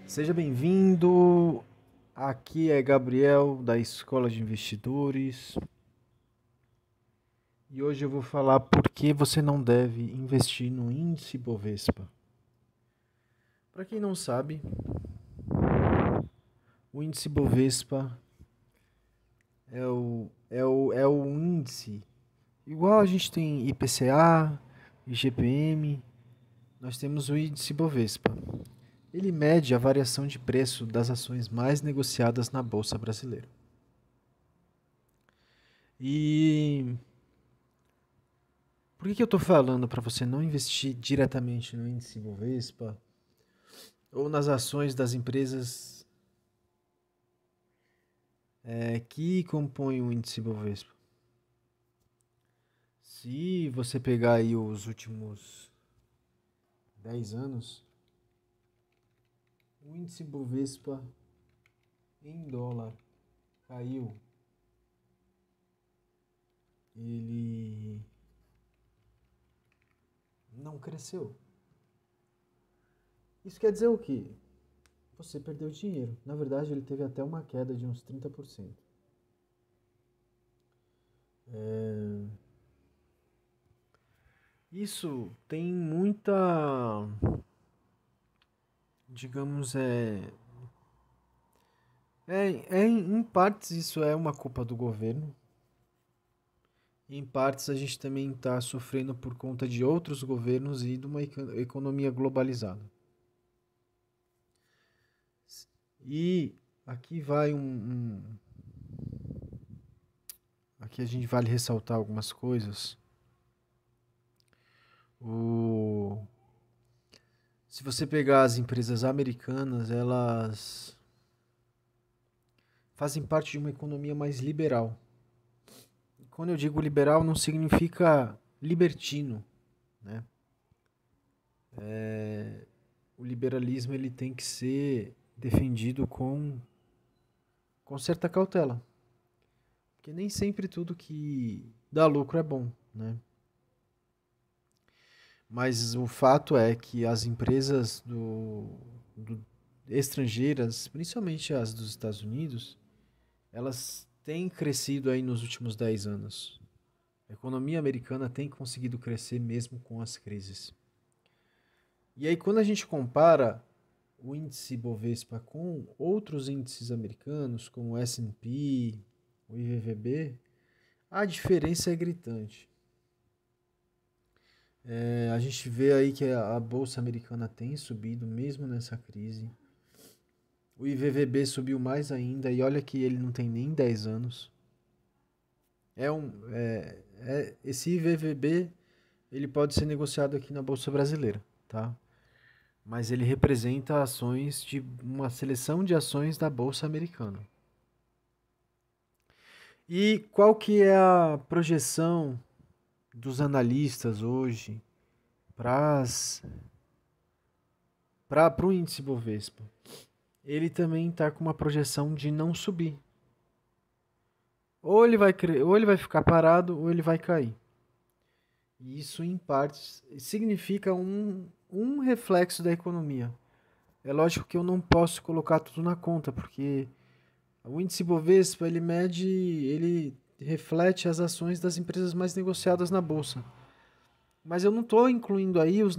Seja bem-vindo. Aqui é Gabriel da Escola de Investidores e hoje eu vou falar por que você não deve investir no índice Bovespa. Para quem não sabe, o índice Bovespa é o índice igual a gente tem IPCA, IGPM, nós temos o índice Bovespa. Ele mede a variação de preço das ações mais negociadas na Bolsa Brasileira. E por que eu estou falando para você não investir diretamente no índice Bovespa ou nas ações das empresas que compõem o índice Bovespa? Se você pegar aí os últimos 10 anos, o índice Bovespa em dólar caiu. Ele não cresceu. Isso quer dizer o quê? Você perdeu dinheiro. Na verdade, ele teve até uma queda de uns 30%. Isso tem muita, digamos, em partes isso é uma culpa do governo. Em partes a gente também está sofrendo por conta de outros governos e de uma economia globalizada. E aqui vai aqui a gente vale ressaltar algumas coisas. O, se você pegar as empresas americanas, elas fazem parte de uma economia mais liberal. Quando eu digo liberal, não significa libertino, né? O liberalismo ele tem que ser defendido com certa cautela, porque nem sempre tudo que dá lucro é bom, né? Mas o fato é que as empresas estrangeiras, principalmente as dos Estados Unidos, elas têm crescido aí nos últimos 10 anos. A economia americana tem conseguido crescer mesmo com as crises. E aí, quando a gente compara o índice Bovespa com outros índices americanos, como o S&P, o IVVB, a diferença é gritante. A gente vê aí que a bolsa americana tem subido mesmo nessa crise. O IVVB subiu mais ainda e olha que ele não tem nem 10 anos. Esse IVVB ele pode ser negociado aqui na bolsa brasileira, tá? Mas ele representa ações de uma seleção de ações da bolsa americana. E qual que é a projeção dos analistas hoje para o índice Bovespa? Ele também está com uma projeção de não subir. Ou ele vai ficar parado ou ele vai cair. E isso, em partes, significa um reflexo da economia. É lógico que eu não posso colocar tudo na conta, porque o índice Bovespa ele reflete as ações das empresas mais negociadas na bolsa. Mas eu não estou incluindo aí os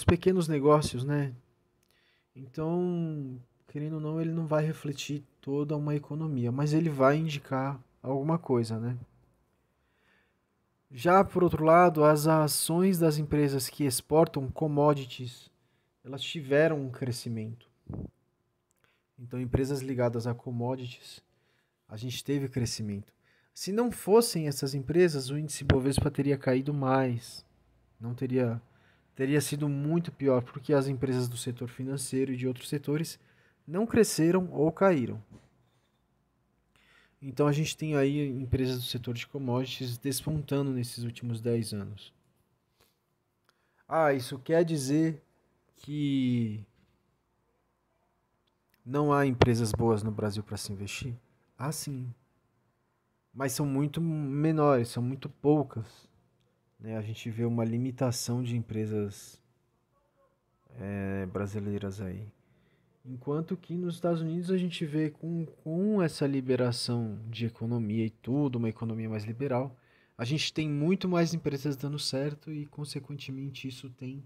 pequenos negócios, né? Então, querendo ou não, ele não vai refletir toda uma economia, mas ele vai indicar alguma coisa, né? Já por outro lado, as ações das empresas que exportam commodities, elas tiveram um crescimento. Então, empresas ligadas a commodities, a gente teve crescimento. Se não fossem essas empresas, o índice Bovespa teria caído mais. Não teria sido muito pior, porque as empresas do setor financeiro e de outros setores não cresceram ou caíram. Então a gente tem aí empresas do setor de commodities despontando nesses últimos 10 anos. Ah, isso quer dizer que não há empresas boas no Brasil para se investir? Ah, sim. Mas são muito menores, são muito poucas. Né? A gente vê uma limitação de empresas brasileiras aí. Enquanto que nos Estados Unidos a gente vê com essa liberação de economia e tudo, uma economia mais liberal, a gente tem muito mais empresas dando certo e, consequentemente, isso tem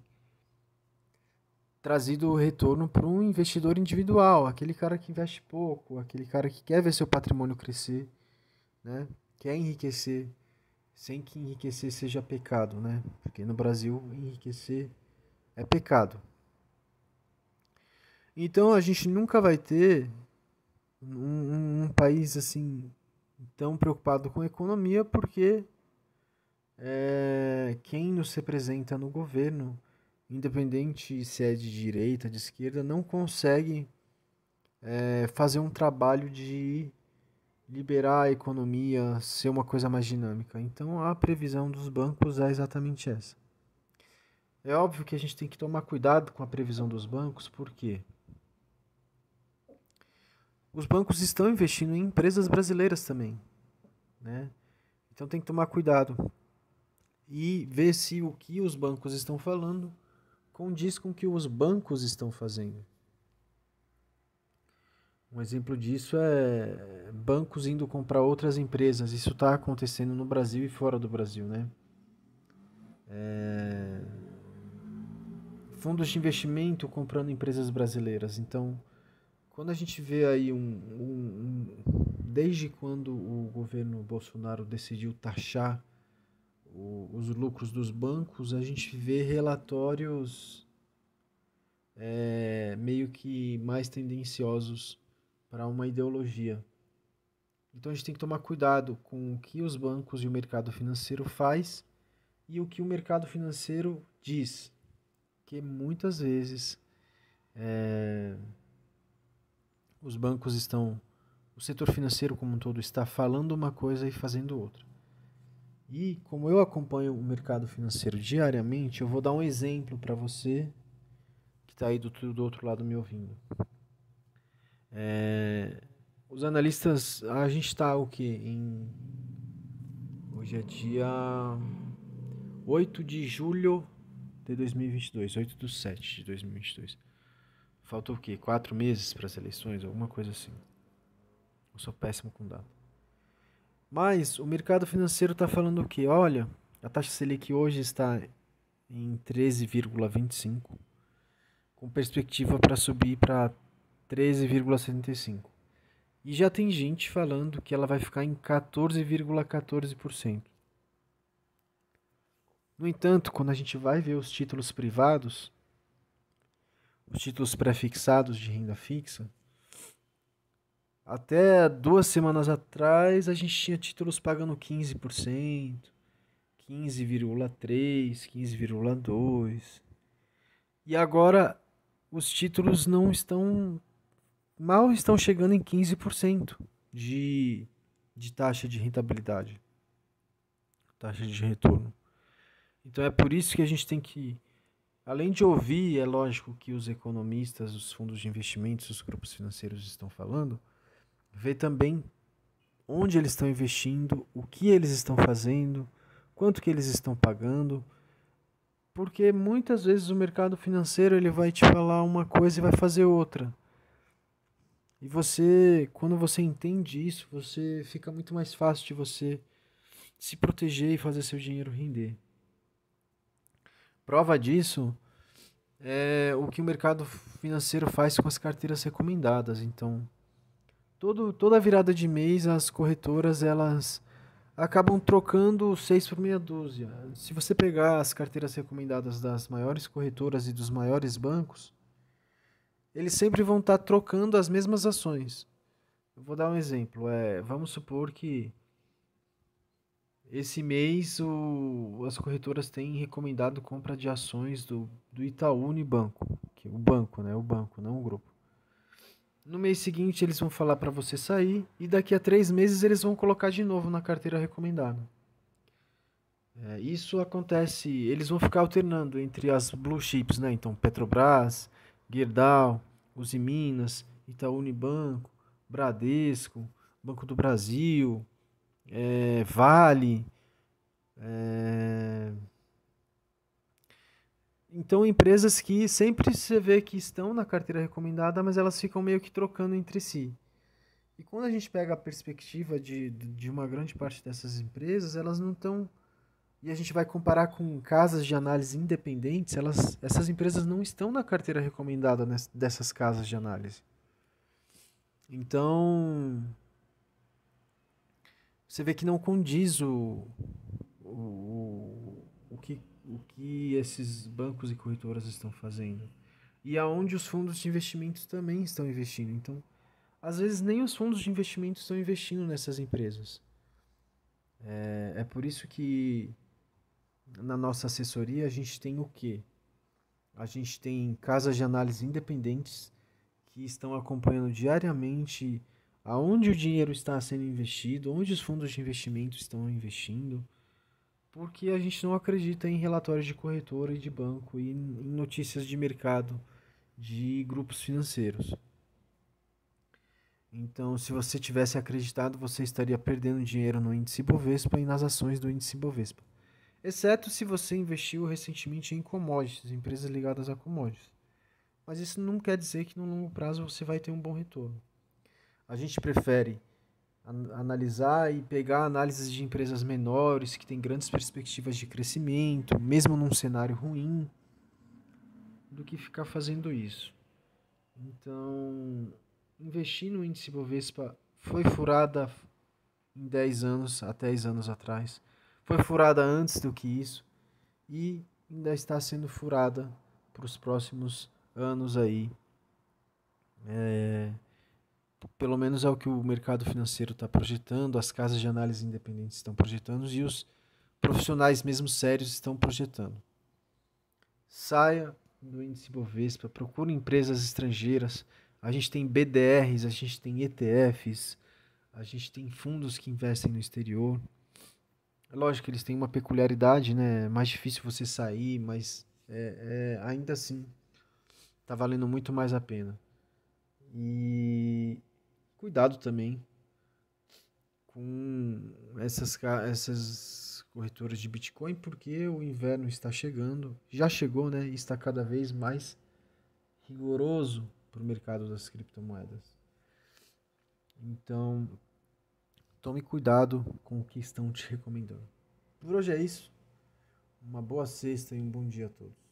trazido o retorno para um investidor individual, aquele cara que investe pouco, aquele cara que quer ver seu patrimônio crescer, né? Quer enriquecer, sem que enriquecer seja pecado, né? Porque no Brasil enriquecer é pecado. Então a gente nunca vai ter um país assim tão preocupado com a economia porque quem nos representa no governo, independente se é de direita, de esquerda, não consegue fazer um trabalho de liberar a economia, ser uma coisa mais dinâmica. Então a previsão dos bancos é exatamente essa. É óbvio que a gente tem que tomar cuidado com a previsão dos bancos, porque os bancos estão investindo em empresas brasileiras também, né? Então tem que tomar cuidado e ver se o que os bancos estão falando condiz com o que os bancos estão fazendo. Um exemplo disso é bancos indo comprar outras empresas. Isso está acontecendo no Brasil e fora do Brasil, né? Fundos de investimento comprando empresas brasileiras. Então, quando a gente vê aí desde quando o governo Bolsonaro decidiu taxar os lucros dos bancos, a gente vê relatórios meio que mais tendenciosos para uma ideologia. Então a gente tem que tomar cuidado com o que os bancos e o mercado financeiro faz e o que o mercado financeiro diz, que muitas vezes os bancos estão, o setor financeiro como um todo está falando uma coisa e fazendo outra. E como eu acompanho o mercado financeiro diariamente, eu vou dar um exemplo para você que está aí do outro lado me ouvindo. Os analistas, a gente está o quê? Hoje é dia 8 de julho de 2022, 8/7 de 2022. Faltam o quê? 4 meses para as eleições, alguma coisa assim. Eu sou péssimo com data. Mas o mercado financeiro está falando o quê? Olha, a taxa Selic hoje está em 13,25, com perspectiva para subir para 13,75. E já tem gente falando que ela vai ficar em 14,14%. No entanto, quando a gente vai ver os títulos privados, os títulos pré-fixados de renda fixa, até 2 semanas atrás a gente tinha títulos pagando 15%, 15,3%, 15,2%. E agora os títulos não estão, mal estão chegando em 15% de taxa de rentabilidade, taxa de retorno. Então é por isso que a gente tem que, além de ouvir, é lógico que os economistas, os fundos de investimentos, os grupos financeiros estão falando, ver também onde eles estão investindo, o que eles estão fazendo, quanto que eles estão pagando, porque muitas vezes o mercado financeiro ele vai te falar uma coisa e vai fazer outra. E você, quando você entende isso, você fica muito mais fácil de você se proteger e fazer seu dinheiro render. Prova disso é o que o mercado financeiro faz com as carteiras recomendadas. Então, toda virada de mês, as corretoras elas acabam trocando 6 por meia dúzia. Se você pegar as carteiras recomendadas das maiores corretoras e dos maiores bancos, eles sempre vão estar trocando as mesmas ações. Eu vou dar um exemplo. Vamos supor que esse mês as corretoras têm recomendado compra de ações do Itaú Unibanco, que é o banco, né? O banco, não o grupo. No mês seguinte eles vão falar para você sair e daqui a 3 meses eles vão colocar de novo na carteira recomendada. Isso acontece, eles vão ficar alternando entre as blue chips, né? Então Petrobras, Gerdau, Uzi Minas, Itaú Unibanco, Bradesco, Banco do Brasil, Vale, Então, empresas que sempre você vê que estão na carteira recomendada, mas elas ficam meio que trocando entre si. E quando a gente pega a perspectiva de uma grande parte dessas empresas, elas não estão. E a gente vai comparar com casas de análise independentes, essas empresas não estão na carteira recomendada dessas casas de análise. Então, você vê que não condiz o que esses bancos e corretoras estão fazendo. E aonde os fundos de investimentos também estão investindo. Então, às vezes nem os fundos de investimento estão investindo nessas empresas. É por isso que na nossa assessoria a gente tem o quê? A gente tem casas de análise independentes que estão acompanhando diariamente aonde o dinheiro está sendo investido, onde os fundos de investimento estão investindo, porque a gente não acredita em relatórios de corretora e de banco e em notícias de mercado de grupos financeiros. Então, se você tivesse acreditado, você estaria perdendo dinheiro no índice Bovespa e nas ações do índice Bovespa. Exceto se você investiu recentemente em commodities, empresas ligadas a commodities. Mas isso não quer dizer que no longo prazo você vai ter um bom retorno. A gente prefere analisar e pegar análises de empresas menores que têm grandes perspectivas de crescimento, mesmo num cenário ruim, do que ficar fazendo isso. Então, investir no índice Bovespa foi furada em 10 anos, há 10 anos atrás. Foi furada antes do que isso e ainda está sendo furada para os próximos anos aí. Pelo menos é o que o mercado financeiro está projetando, as casas de análise independentes estão projetando e os profissionais mesmo sérios estão projetando. Saia do índice Bovespa, procure empresas estrangeiras. A gente tem BDRs, a gente tem ETFs, a gente tem fundos que investem no exterior. É lógico que eles têm uma peculiaridade, né? É mais difícil você sair, mas ainda assim está valendo muito mais a pena. E cuidado também com essas corretoras de Bitcoin, porque o inverno está chegando, já chegou, né? E está cada vez mais rigoroso para o mercado das criptomoedas. Então, tome cuidado com o que estão te recomendando. Por hoje é isso. Uma boa sexta e um bom dia a todos.